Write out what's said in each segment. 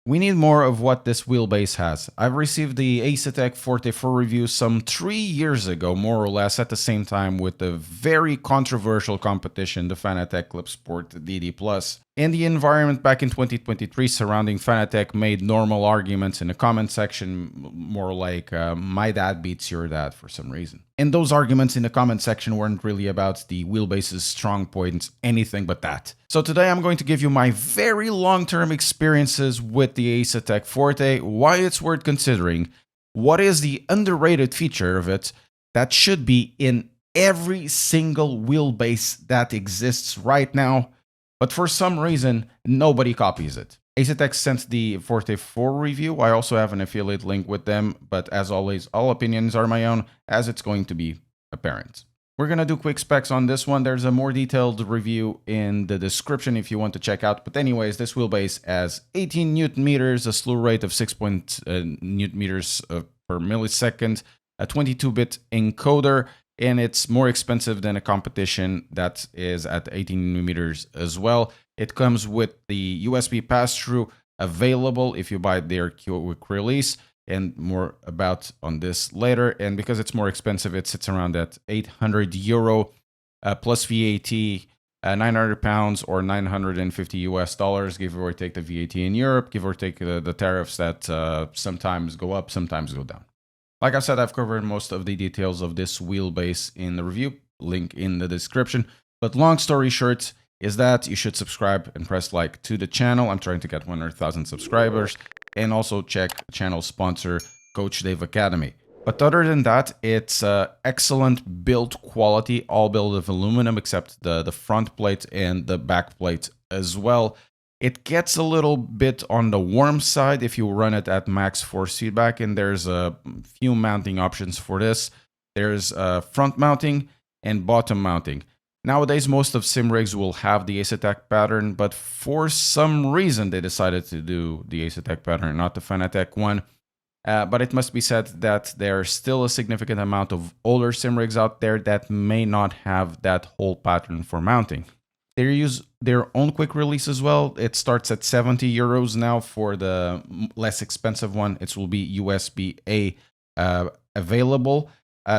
We need more of what this wheelbase has. I've received the Asetek Forte for review some 3 years ago, more or less, at the same time with the very controversial competition, the Fanatec Clip Sport DD+. In the environment back in 2023 surrounding Fanatec made normal arguments in the comment section, more like, my dad beats your dad for some reason. And those arguments in the comment section weren't really about the wheelbase's strong points, anything but that. So today I'm going to give you my very long-term experiences with the Asetek Forte, why it's worth considering, what is the underrated feature of it that should be in every single wheelbase that exists right now, but for some reason, nobody copies it. Asetek sent the Forte 4 review. I also have an affiliate link with them, but as always, all opinions are my own, as it's going to be apparent. We're going to do quick specs on this one. There's a more detailed review in the description if you want to check out. But anyways, this wheelbase has 18 Newton meters, a slew rate of 6 Newton meters per millisecond, a 22-bit encoder, and it's more expensive than a competition that is at 18 meters as well. It comes with the USB pass-through available if you buy their quick release, and more about on this later. And because it's more expensive, it sits around at €800 plus VAT, 900 pounds or 950 US dollars, give or take the VAT in Europe, give or take the tariffs that sometimes go up, sometimes go down. Like I said, I've covered most of the details of this wheelbase in the review, link in the description. But long story short is that you should subscribe and press like to the channel. I'm trying to get 100,000 subscribers. And also check the channel sponsor, Coach Dave Academy. But other than that, it's excellent build quality, all built of aluminum except the front plate and the back plate as well. It gets a little bit on the warm side if you run it at max force feedback, and there's a few mounting options for this. There's front mounting and bottom mounting. Nowadays, most of sim rigs will have the Asetek pattern, but for some reason they decided to do the Asetek pattern, not the Fanatec one. But it must be said that there's still a significant amount of older sim rigs out there that may not have that whole pattern for mounting. They use their own quick release as well. It starts at €70 now for the less expensive one. It will be USB-A available.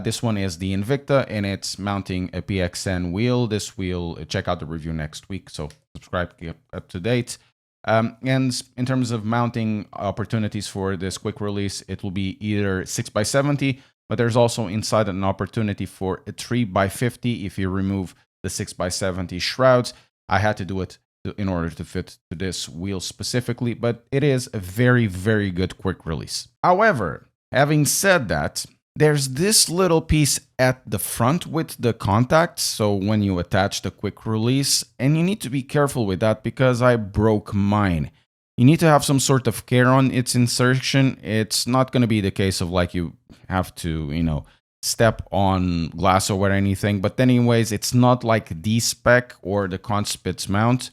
This one is the Invicta, and it's mounting a PXN wheel. This wheel, check out the review next week, so subscribe, get up to date. And in terms of mounting opportunities for this quick release, it will be either 6x70, but there's also inside an opportunity for a 3x50 if you remove the 6x70 shrouds. I had to do it in order to fit to this wheel specifically, but it is a very, very good quick release. However, having said that, there's this little piece at the front with the contacts, so when you attach the quick release, and you need to be careful with that because I broke mine. You need to have some sort of care on its insertion. It's not going to be the case of like you have to, step on glass or anything, but anyways, it's not like the spec or the Conspitz mount.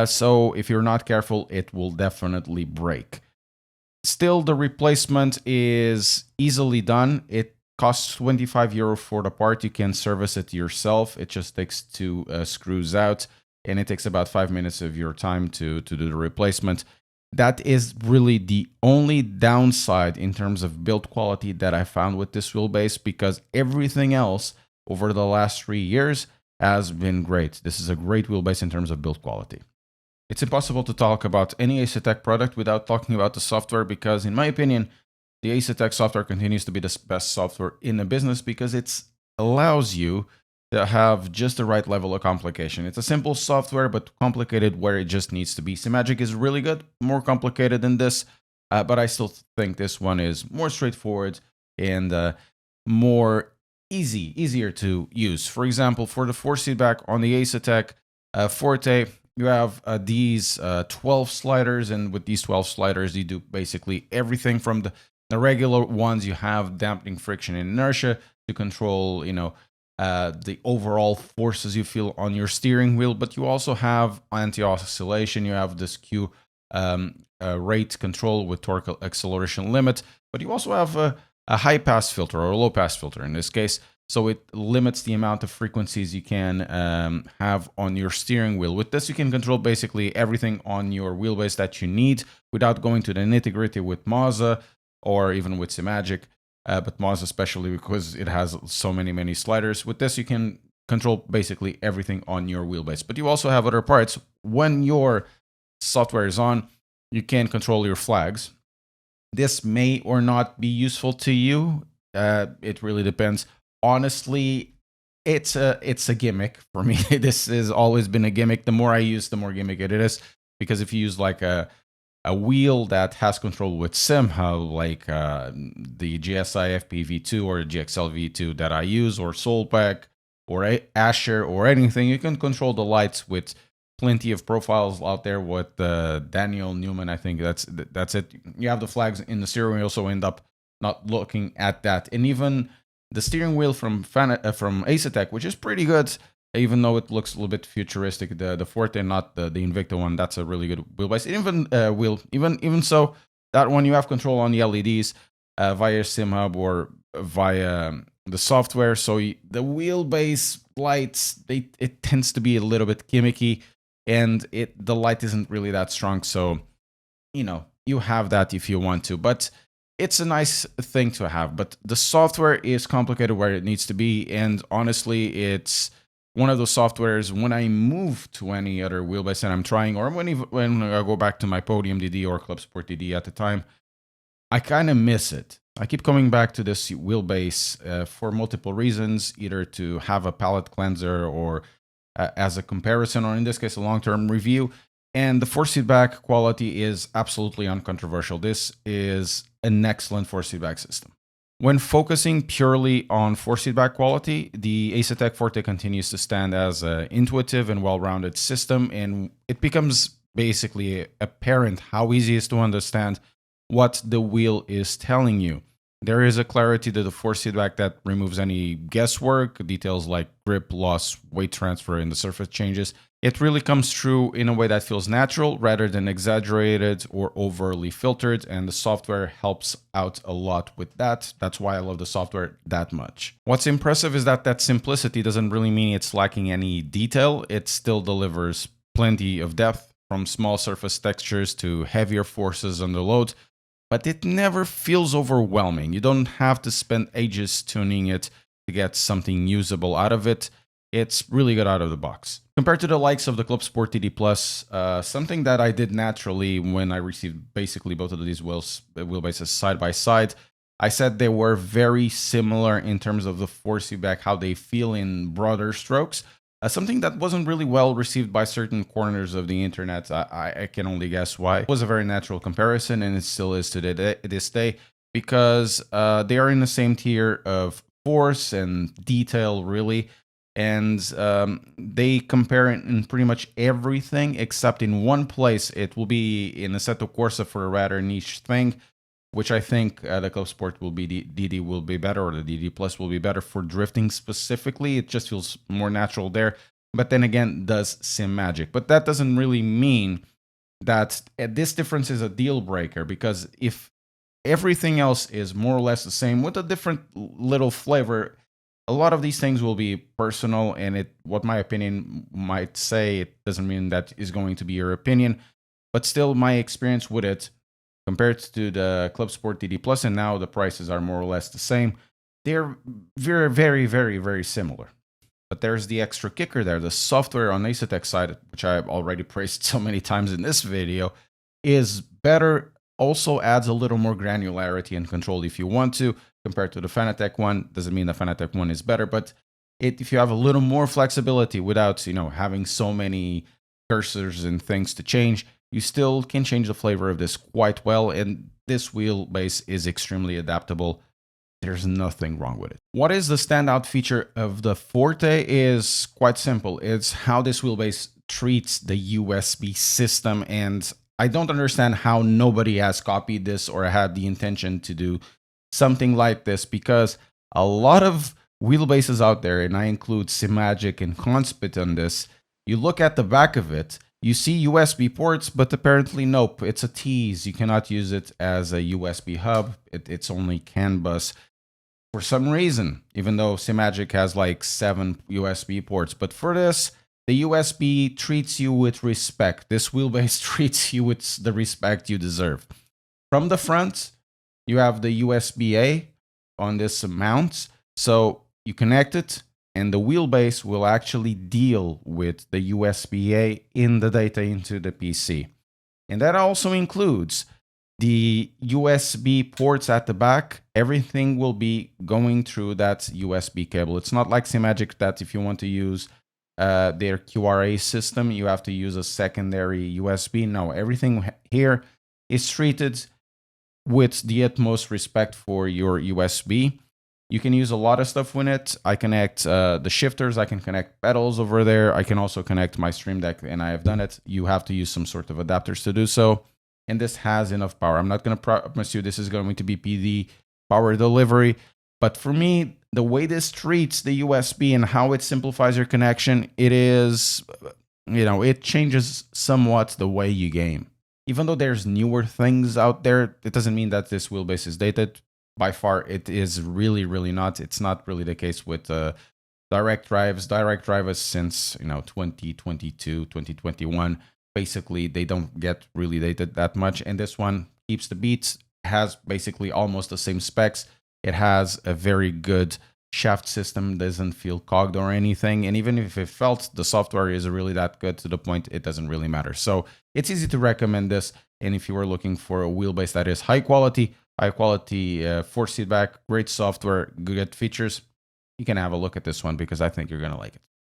So if you're not careful, it will definitely break. Still, the replacement is easily done. It costs €25 for the part. You can service it yourself. It just takes 2 screws out, and it takes about 5 minutes of your time to do the replacement. That is really the only downside in terms of build quality that I found with this wheelbase, because everything else over the last 3 years has been great. This is a great wheelbase in terms of build quality. It's impossible to talk about any Asetek product without talking about the software, because in my opinion, the Asetek software continues to be the best software in the business because it allows you to have just the right level of complication. It's a simple software, but complicated where it just needs to be. Simagic is really good, more complicated than this, but I still think this one is more straightforward and more easier to use. For example, for the force feedback on the Asetek Forte, you have these 12 sliders, and with these 12 sliders, you do basically everything from the regular ones. You have dampening friction and inertia to control, the overall forces you feel on your steering wheel, but you also have anti-oscillation. You have this Q rate control with torque acceleration limit, but you also have a high pass filter or a low pass filter in this case. so it limits the amount of frequencies you can have on your steering wheel. With this, you can control basically everything on your wheelbase that you need without going to the nitty-gritty with Mazda or even with Simagic, but Mazda especially because it has so many sliders. With this, you can control basically everything on your wheelbase. But you also have other parts. When your software is on, you can control your flags. This may or not be useful to you. It really depends. Honestly, it's a gimmick for me. This has always been a gimmick. The more I use, the more gimmick it is. Because if you use like a wheel that has control with SimHub, like the GSI FPV2 or GXL V2 that I use, or Solpack, or Asher, or anything, you can control the lights with plenty of profiles out there with Daniel Newman. I think that's it. You have the flags in the steering wheel, so end up not looking at that. And even the steering wheel from Asetek, which is pretty good, even though it looks a little bit futuristic. The Forte, not the Invicta one, that's a really good wheelbase. Even so, that one you have control on the LEDs via SimHub or via the software. So the wheelbase lights, it tends to be a little bit gimmicky, and the light isn't really that strong. So you have that if you want to, but it's a nice thing to have. But the software is complicated where it needs to be, and honestly, it's one of those softwares. When I move to any other wheelbase that I'm trying, or when I go back to my Podium DD or Club Sport DD at the time, I kind of miss it. I keep coming back to this wheelbase for multiple reasons, either to have a palette cleanser or as a comparison, or in this case, a long-term review. And the force feedback quality is absolutely uncontroversial. This is an excellent force feedback system. When focusing purely on force feedback quality, the Asetek Forte continues to stand as an intuitive and well-rounded system, and it becomes basically apparent how easy it is to understand what the wheel is telling you. There is a clarity to the force feedback that removes any guesswork, details like grip loss, weight transfer, and the surface changes. It really comes through in a way that feels natural rather than exaggerated or overly filtered, and the software helps out a lot with that. That's why I love the software that much. What's impressive is that simplicity doesn't really mean it's lacking any detail. It still delivers plenty of depth, from small surface textures to heavier forces under load, but it never feels overwhelming. You don't have to spend ages tuning it to get something usable out of it. It's really good out of the box. Compared to the likes of the Club Sport TD Plus, something that I did naturally when I received basically both of these wheelbases side by side, I said they were very similar in terms of the force feedback, how they feel in broader strokes. Something that wasn't really well received by certain corners of the internet. I can only guess why. It was a very natural comparison, and it still is to this day, because they are in the same tier of force and detail, really. And they compare it in pretty much everything, except in one place. It will be in Assetto Corsa for a rather niche thing, which I think the Club Sport will be, DD will be better, or the DD Plus will be better for drifting specifically. It just feels more natural there. But then again, does Simagic. But that doesn't really mean that this difference is a deal breaker, because if everything else is more or less the same with a different little flavor, a lot of these things will be personal, and what my opinion might say, it doesn't mean that is going to be your opinion. But still, my experience with it, compared to the Club Sport DD Plus, and now the prices are more or less the same, they're very similar. But there's the extra kicker there. The software on Asetek side, which I've already praised so many times in this video, is better. Also adds a little more granularity and control if you want to, compared to the Fanatec one. Doesn't mean the Fanatec one is better, but if you have a little more flexibility without having so many cursors and things to change, you still can change the flavor of this quite well, and this wheelbase is extremely adaptable. There's nothing wrong with it. What is the standout feature of the Forte is quite simple. It's how this wheelbase treats the USB system, and I don't understand how nobody has copied this or had the intention to do something like this, because a lot of wheelbases out there, and I include Simagic and Conspit on this, you look at the back of it, you see USB ports, but apparently nope, it's a tease. You cannot use it as a USB hub. It's only CAN bus. for some reason, even though Simagic has like 7 USB ports. But for this, the USB treats you with respect. This wheelbase treats you with the respect you deserve. From the front, you have the USB-A on this mount. So you connect it, and the wheelbase will actually deal with the USB-A in the data into the PC. And that also includes the USB ports at the back. Everything will be going through that USB cable. It's not like Simagic that if you want to use their QRA system, you have to use a secondary USB. No, everything here is treated with the utmost respect for your USB. You can use a lot of stuff with it. I connect the shifters. I can connect pedals over there. I can also connect my Stream Deck, and I have done it. You have to use some sort of adapters to do so. And this has enough power. I'm not going to promise you this is going to be PD power delivery. But for me, the way this treats the USB and how it simplifies your connection, it is, it changes somewhat the way you game. Even though there's newer things out there, it doesn't mean that this wheelbase is dated. By far, it is really, really not. It's not really the case with direct drives. Direct drives since 2022, 2021. Basically, they don't get really dated that much. And this one keeps the beats, has basically almost the same specs. It has a very good shaft system, doesn't feel cogged or anything. And even if it felt, the software is really that good to the point it doesn't really matter. So it's easy to recommend this. And if you are looking for a wheelbase that is high quality, force feedback, great software, good features, you can have a look at this one because I think you're going to like it.